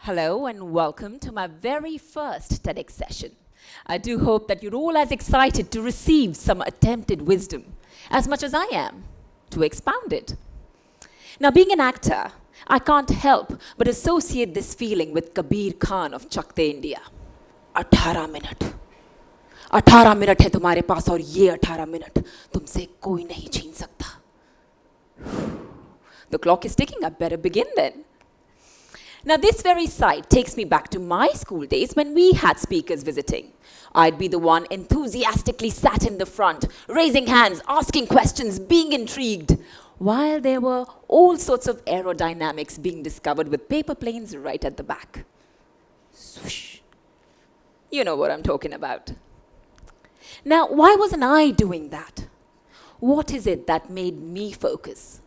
Hello and welcome to my very first TEDx session. I do hope that you're all as excited to receive some attempted wisdom as much as I am to expound it. Now, being an actor, I can't help but associate this feeling with Kabir Khan of Chak De India. 18 minute 18 minute है तुम्हारे पास और ये 18 minute तुमसे कोई नहीं छीन सकता. The clock is ticking, I better begin then. Now, this very sight takes me back to my school days when we had speakers visiting. I'd be the one enthusiastically sat in the front, raising hands, asking questions, being intrigued, while there were all sorts of aerodynamics being discovered with paper planes right at the back. Swoosh. You know what I'm talking about. Now, why wasn't I doing that? What is it that made me focus?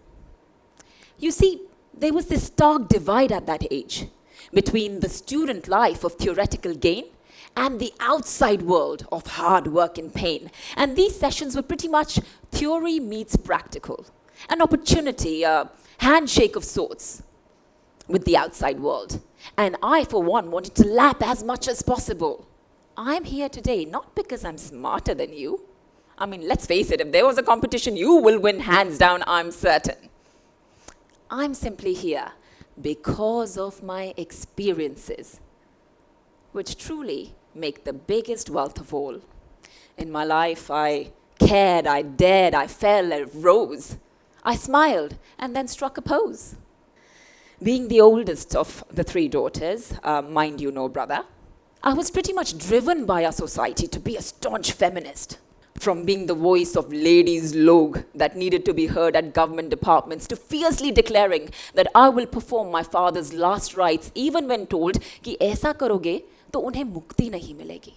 You see, there was this stark divide at that age between the student life of theoretical gain and the outside world of hard work and pain. And these sessions were pretty much theory meets practical, an opportunity, a handshake of sorts with the outside world. And I, for one, wanted to lap as much as possible. I'm here today not because I'm smarter than you. I mean, let's face it, if there was a competition, you will win hands down, I'm certain. I'm simply here because of my experiences, which truly make the biggest wealth of all. In my life, I cared, I dared, I fell, I rose. I smiled and then struck a pose. Being the oldest of the three daughters, mind you, no brother, I was pretty much driven by our society to be a staunch feminist. From being the voice of ladies' logue that needed to be heard at government departments to fiercely declaring that I will perform my father's last rites even when told कि ऐसा करोगे तो उन्हें मुक्ति नहीं मिलेगी.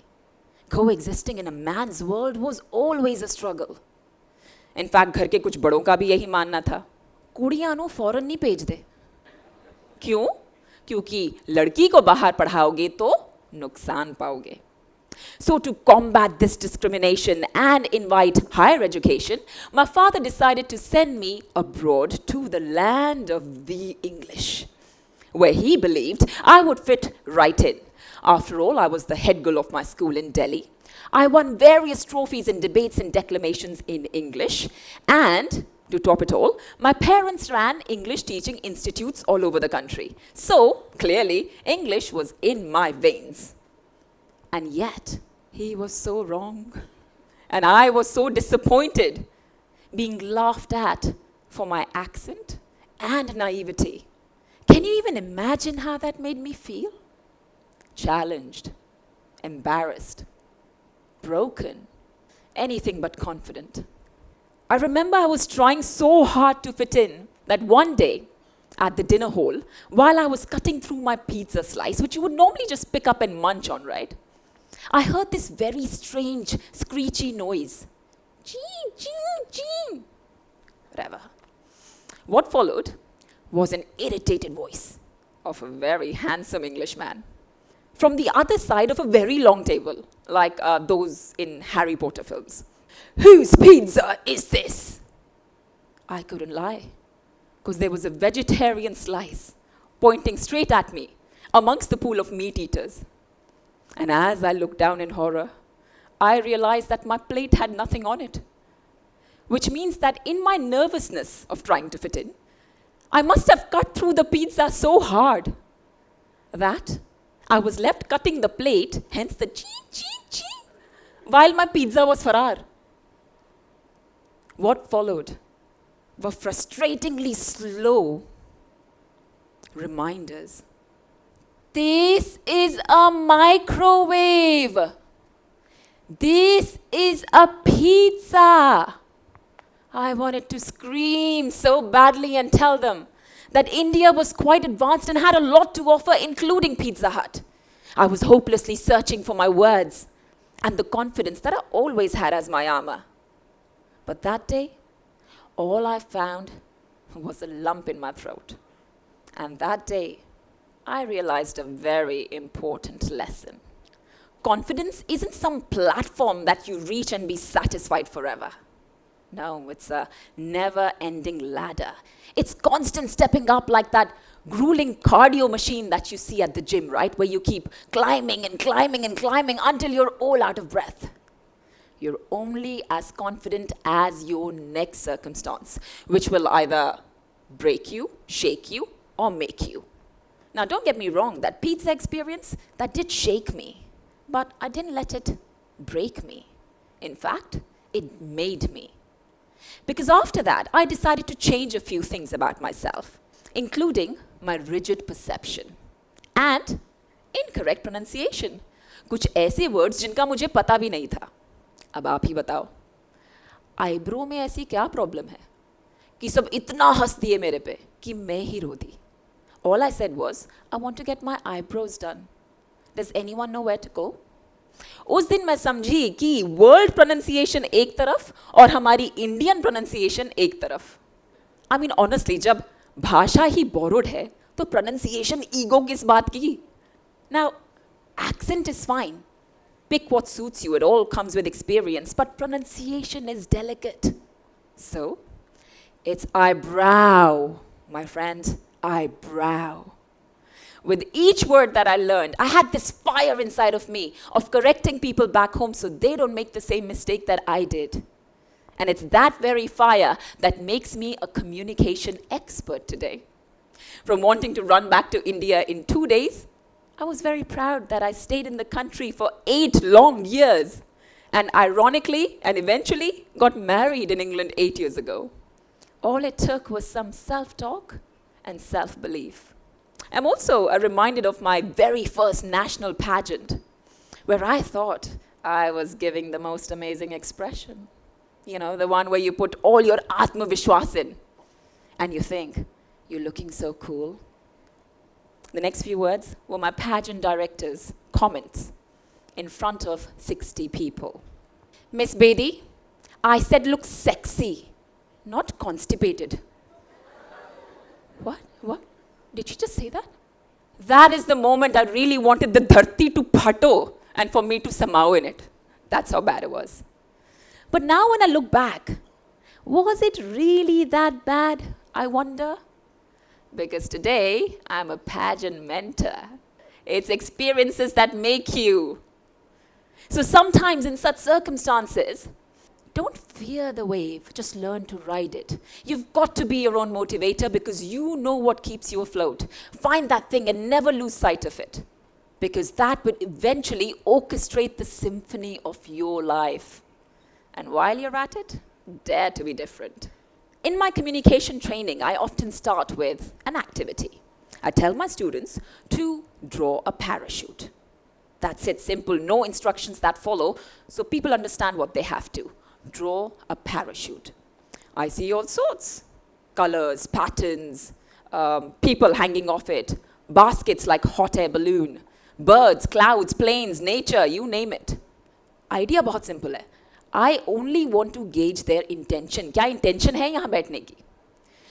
Coexisting in a man's world was always a struggle. In fact, घर के कुछ बड़ों का भी यही मानना था. कुड़ियां नो फौरन नहीं भेज दे. क्यों? क्योंकि लड़की को बाहर पढ़ाओगे तो नुकसान पाओगे. So to combat this discrimination and invite higher education, my father decided to send me abroad to the land of the English, where he believed I would fit right in. After all, I was the head girl of my school in Delhi. I won various trophies in debates and declamations in English, and to top it all, my parents ran English teaching institutes all over the country. So, clearly, English was in my veins. And yet, he was so wrong. And I was so disappointed, being laughed at for my accent and naivety. Can you even imagine how that made me feel? Challenged, embarrassed, broken, anything but confident. I remember I was trying so hard to fit in that one day, at the dinner hall, while I was cutting through my pizza slice, which you would normally just pick up and munch on, right? I heard this very strange, screechy noise. Chee, chee, chee. Whatever. What followed was an irritated voice of a very handsome Englishman from the other side of a very long table, like those in Harry Potter films. Whose pizza is this? I couldn't lie, because there was a vegetarian slice pointing straight at me amongst the pool of meat eaters. And as I looked down in horror, I realized that my plate had nothing on it, which means that in my nervousness of trying to fit in, I must have cut through the pizza so hard that I was left cutting the plate, hence the chee, chee, chee, while my pizza was farar. What followed were frustratingly slow reminders. This is a microwave. This is a pizza. I wanted to scream so badly and tell them that India was quite advanced and had a lot to offer, including Pizza Hut. I was hopelessly searching for my words and the confidence that I always had as my armor. But that day, all I found was a lump in my throat. And that day, I realized a very important lesson. Confidence isn't some platform that you reach and be satisfied forever. No, it's a never-ending ladder. It's constant stepping up like that grueling cardio machine that you see at the gym, right? Where you keep climbing and climbing and climbing until you're all out of breath. You're only as confident as your next circumstance, which will either break you, shake you, or make you. Now, don't get me wrong, that pizza experience, that did shake me, but I didn't let it break me. In fact, it made me. Because after that, I decided to change a few things about myself, including my rigid perception and incorrect pronunciation. कुछ ऐसे words जिनका मुझे पता भी नहीं था. अब आप ही बताओ, आईब्रो में ऐसी क्या प्रॉब्लम है कि सब इतना हंस दिए मेरे पे कि मैं ही रो दी. All I said was, I want to get my eyebrows done. Does anyone know where to go? उस दिन मैं समझी कि वर्ल्ड प्रोनाउंसिएशन एक तरफ और हमारी इंडियन प्रोनाउंसिएशन एक तरफ. I mean, honestly, जब भाषा ही borrowed है, तो प्रोनाउंसिएशन ईगो किस बात की? Now, accent is fine. Pick what suits you. It all comes with experience. But pronunciation is delicate. So, it's eyebrow, my friend. Eyebrow. With each word that I learned, I had this fire inside of me of correcting people back home so they don't make the same mistake that I did. And it's that very fire that makes me a communication expert today. From wanting to run back to India in 2 days, I was very proud that I stayed in the country for 8 long years. And ironically, and eventually, got married in England 8 years ago. All it took was some self-talk and self-belief. I'm also reminded of my very first national pageant, where I thought I was giving the most amazing expression. You know, the one where you put all your Atma Vishwas in, and you think, you're looking so cool. The next few words were my pageant director's comments in front of 60 people. Miss Bedi, I said look sexy, not constipated. What? Did she just say that? That is the moment I really wanted the dharti to phato and for me to samao in it. That's how bad it was. But now when I look back, was it really that bad, I wonder? Because today, I'm a pageant mentor. It's experiences that make you. So sometimes in such circumstances, don't fear the wave, just learn to ride it. You've got to be your own motivator because you know what keeps you afloat. Find that thing and never lose sight of it, because that would eventually orchestrate the symphony of your life. And while you're at it, dare to be different. In my communication training, I often start with an activity. I tell my students to draw a parachute. That's it, simple, no instructions that follow, so people understand what they have to. Draw a parachute. I see all sorts. Colors, patterns, people hanging off it, baskets like hot air balloon, birds, clouds, planes, nature, you name it. Idea बहुत simple है. I only want to gauge their intention. क्या intention है यहाँ बैठने की?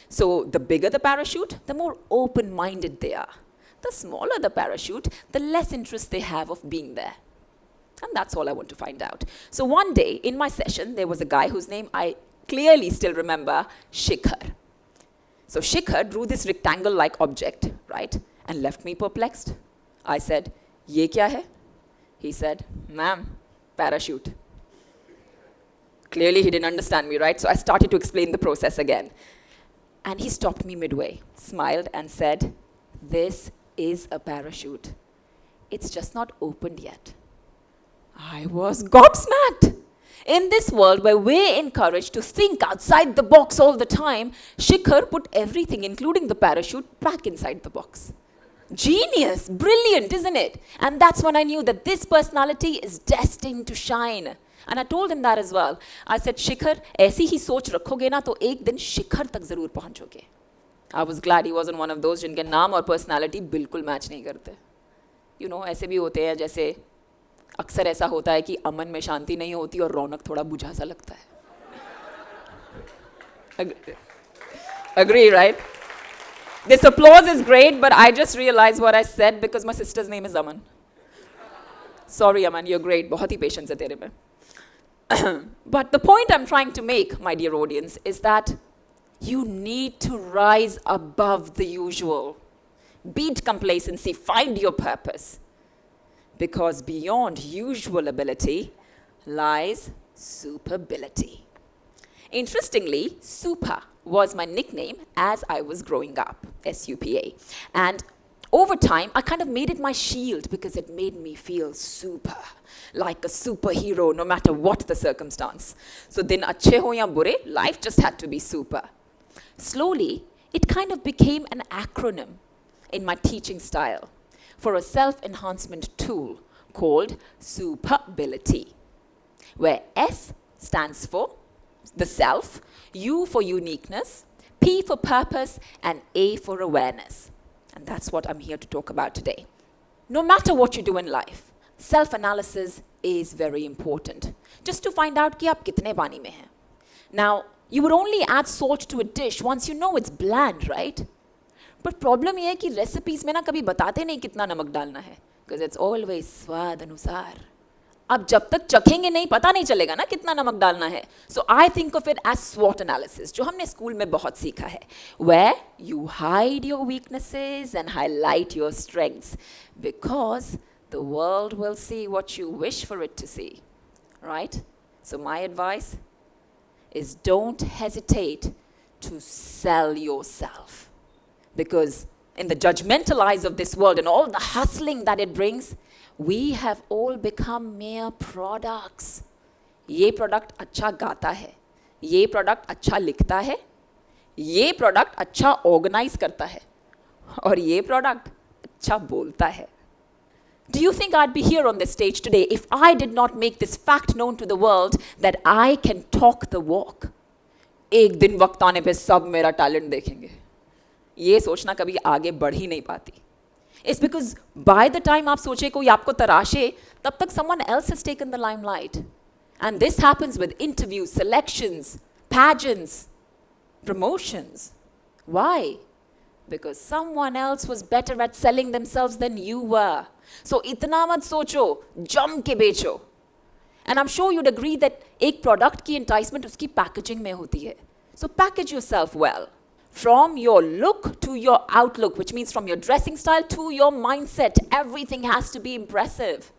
So the bigger the parachute, the more open-minded they are. The smaller the parachute, the less interest they have of being there. And that's all I want to find out. So one day in my session, there was a guy whose name I clearly still remember, Shikhar. So Shikhar drew this rectangle-like object, right? And left me perplexed. I said, "Ye kya hai?" He said, "Ma'am, parachute." Clearly he didn't understand me, right? So I started to explain the process again. And he stopped me midway, smiled and said, "This is a parachute. It's just not opened yet." I was gobsmacked. In this world where we're encouraged to think outside the box all the time, Shikhar put everything, including the parachute, back inside the box. Genius, brilliant, isn't it? And that's when I knew that this personality is destined to shine. And I told him that as well. I said, Shikhar, ऐसी ही सोच रखोगे ना तो एक दिन शिखर तक जरूर पहुंचोगे. I was glad he wasn't one of those जिनके नाम और personality बिल्कुल मैच नहीं करते. You know, ऐसे भी होते हैं जैसे अक्सर ऐसा होता है कि अमन में शांति नहीं होती और रौनक थोड़ा बुझा सा लगता है. Agree, right? This applause is great, but I just realized what I said because my sister's name is Aman. Sorry, Aman, you're great. बहुत ही patience है तेरे में. But the point I'm trying to make, my dear audience, is that you need to rise above the usual. Beat complacency, find your purpose. Because beyond usual ability lies SUPAbility. Interestingly, Supa was my nickname as I was growing up, SUPA. And over time, I kind of made it my shield because it made me feel super, like a superhero no matter what the circumstance. So din achhe ho ya bure, life just had to be super. Slowly, it kind of became an acronym in my teaching style for a self-enhancement tool called SUPAbility, where S stands for the self, U for uniqueness, P for purpose, and A for awareness. And that's what I'm here to talk about today. No matter what you do in life, self-analysis is very important, just to find out कि आप कितने पानी में हैं. Now, you would only add salt to a dish once you know it's bland, right? But problem ये है कि recipes में ना कभी बताते नहीं कितना नमक डालना है, because it's always स्वाद अनुसार. अब जब तक चखेंगे नहीं पता नहीं चलेगा ना कितना नमक डालना है. So I think of it as SWOT analysis, जो हमने स्कूल में बहुत सीखा है, where you hide your weaknesses and highlight your strengths, because the world will see what you wish for it to see, right? So my advice is don't hesitate to sell yourself, because in the judgmental eyes of this world and all the hustling that it brings, we have all become mere products. ये product अच्छा गाता है, ये product अच्छा लिखता है, ये product अच्छा organize करता है, और ये product अच्छा बोलता है. Do you think I'd be here on this stage today if I did not make this fact known to the world that I can talk the walk? एक दिन वक्त आने पे सब मेरा talent देखेंगे. ये सोचना कभी आगे बढ़ ही नहीं पाती. It's because by the time आप सोचे कोई आपको तराशे, तब तक someone else has taken the limelight. And this happens with interviews, selections, pageants, promotions. Why? Because someone else was better at selling themselves than you were. So इतना मत सोचो, जम के बेचो. And I'm sure you'd agree that एक product की enticement उसकी packaging में होती है. So package yourself well. From your look to your outlook, which means from your dressing style to your mindset, everything has to be impressive.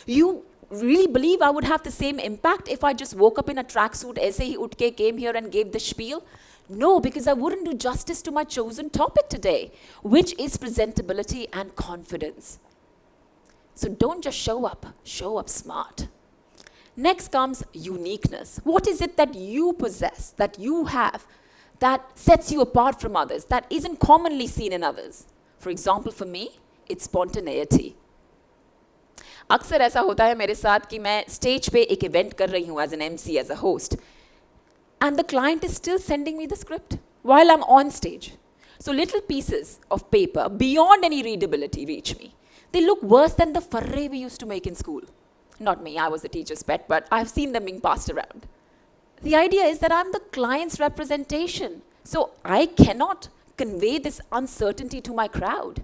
You really believe I would have the same impact if I just woke up in a tracksuit, ऐसे ही उठ के came here and gave the spiel? No, because I wouldn't do justice to my chosen topic today, which is presentability and confidence. So don't just show up smart. Next comes uniqueness. What is it that you possess, that you have, that sets you apart from others, that isn't commonly seen in others? For example, for me, it's spontaneity. अक्सर ऐसा होता है मेरे साथ कि मैं stage पे एक इवेंट कर रही हूँ as an MC, as a host, and the client is still sending me the script while I'm on stage. So little pieces of paper beyond any readability reach me. They look worse than the farre we used to make in school. Not me, I was the teacher's pet, but I've seen them being passed around. The idea is that I'm the client's representation, so I cannot convey this uncertainty to my crowd.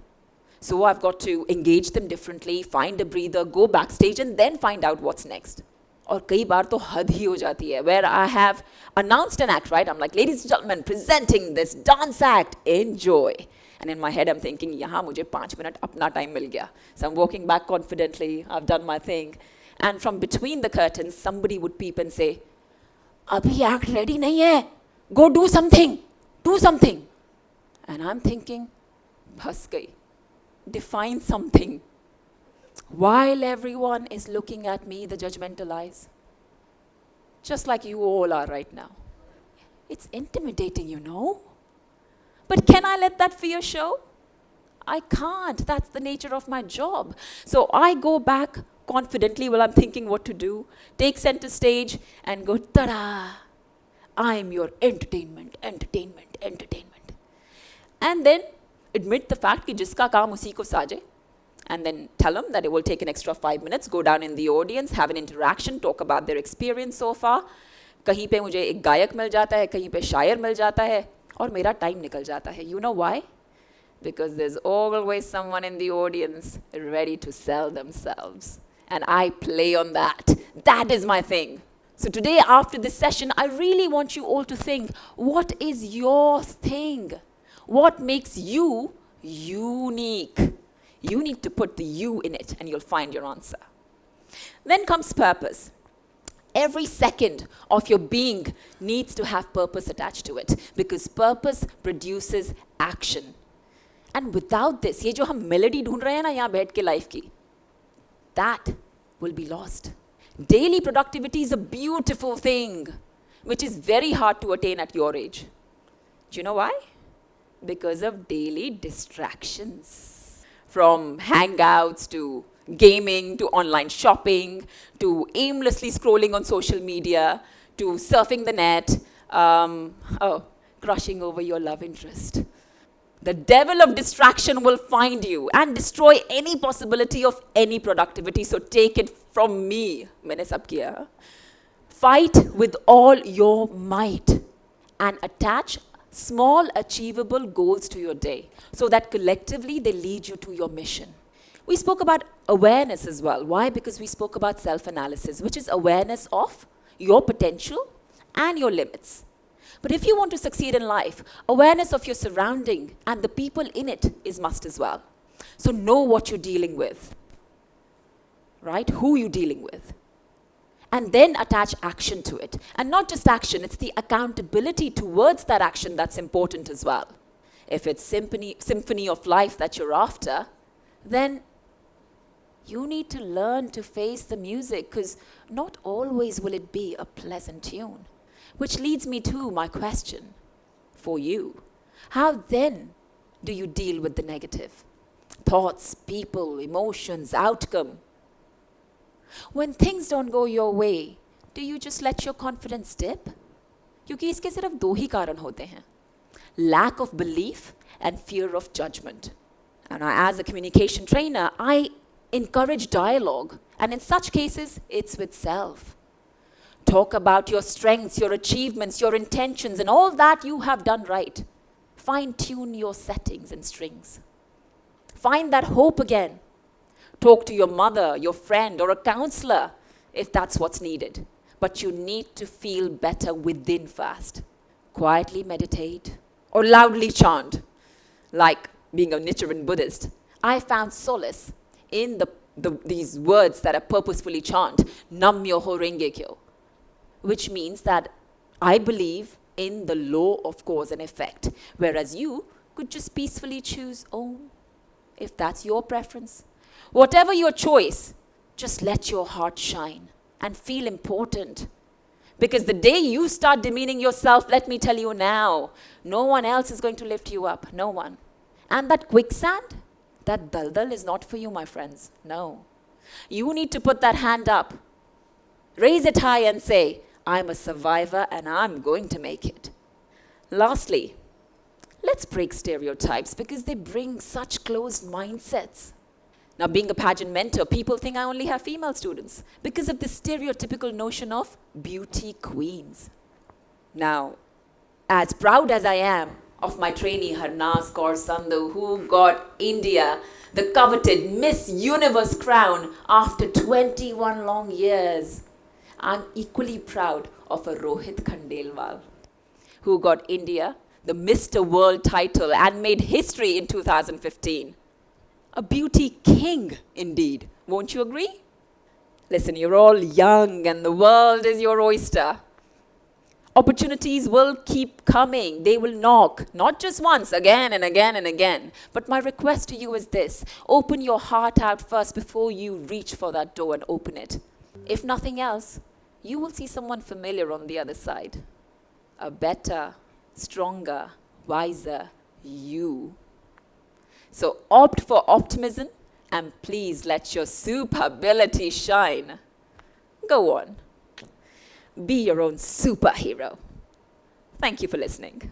So I've got to engage them differently, find a breather, go backstage, and then find out what's next. और कई बार तो हद ही हो जाती है, where I have announced an act, right? I'm like, ladies and gentlemen, presenting this dance act, enjoy. And in my head, I'm thinking, यहाँ मुझे 5 minute अपना time मिल गया. So I'm walking back confidently, I've done my thing. And from between the curtains, somebody would peep and say, अभी act ready नहीं है, go do something, do something. And I'm thinking, फंस गई. Define something. While everyone is looking at me, the judgmental eyes, just like you all are right now. It's intimidating, you know. But can I let that fear show? I can't. That's the nature of my job. So I go back confidently while I'm thinking what to do, take center stage and go, ta-da! I'm your entertainment, entertainment, entertainment. And then admit the fact कि जिसका काम उसी को साजे, and then tell them that it will take an extra 5 minutes, go down in the audience, have an interaction, talk about their experience so far. कहीं पे मुझे एक गायक मिल जाता है, कहीं पे शायर मिल जाता है, और मेरा time निकल जाता है. You know why? Because there's always someone in the audience ready to sell themselves. And I play on that. That is my thing. So today, after this session, I really want you all to think, what is your thing? What makes you unique. You need to put the you in it and you'll find your answer. Then comes purpose. Every second of your being needs to have purpose attached to it because purpose produces action. And without this, ये जो हम melody ढूंढ रहे हैं ना यहाँ बैठ के life की, that will be lost. Daily productivity is a beautiful thing, which is very hard to attain at your age. Do you know why? Because of daily distractions. From hangouts to gaming to online shopping to aimlessly scrolling on social media to surfing the net, crushing over your love interest. The devil of distraction will find you and destroy any possibility of any productivity. So take it from me. मैंने सब किया. Fight with all your might and attach small achievable goals to your day so that collectively they lead you to your mission. We spoke about awareness as well. Why? Because we spoke about self-analysis, which is awareness of your potential and your limits. But if you want to succeed in life, awareness of your surrounding and the people in it is must as well. So know what you're dealing with, right? Who you're dealing with. And then attach action to it. And not just action, it's the accountability towards that action that's important as well. If it's symphony of life that you're after, then you need to learn to face the music because not always will it be a pleasant tune. Which leads me to my question for you. How then do you deal with the negative? Thoughts, people, emotions, outcome. When things don't go your way, do you just let your confidence dip? क्योंकि इसके सिर्फ दो ही कारण होते हैं. Lack of belief and fear of judgment. And as a communication trainer, I encourage dialogue. And in such cases, it's with self. Talk about your strengths, your achievements, your intentions, and all that you have done right. Fine-tune your settings and strings. Find that hope again. Talk to your mother, your friend, or a counselor if that's what's needed. But you need to feel better within first. Quietly meditate or loudly chant, like being a Nichiren Buddhist. I found solace in these words that are purposefully chant, Nam Myoho Renge Kyo, which means that I believe in the law of cause and effect, whereas you could just peacefully choose Om, if that's your preference. Whatever your choice, just let your heart shine and feel important. Because the day you start demeaning yourself, let me tell you now, no one else is going to lift you up. No one. And that quicksand, that daldal is not for you, my friends. No. You need to put that hand up. Raise it high and say, I'm a survivor and I'm going to make it. Lastly, let's break stereotypes because they bring such closed mindsets. Now, being a pageant mentor, people think I only have female students because of this stereotypical notion of beauty queens. Now, as proud as I am of my trainee Harnas Kaur Sandhu, who got India the coveted Miss Universe crown after 21 long years, I'm equally proud of a Rohit Khandelwal, who got India the Mr. World title and made history in 2015. A beauty king, indeed. Won't you agree? Listen, you're all young and the world is your oyster. Opportunities will keep coming. They will knock, not just once, again and again and again. But my request to you is this. Open your heart out first before you reach for that door and open it. If nothing else, you will see someone familiar on the other side. A better, stronger, wiser you. So opt for optimism and please let your SUPAbility shine. Go on. Be your own superhero. Thank you for listening.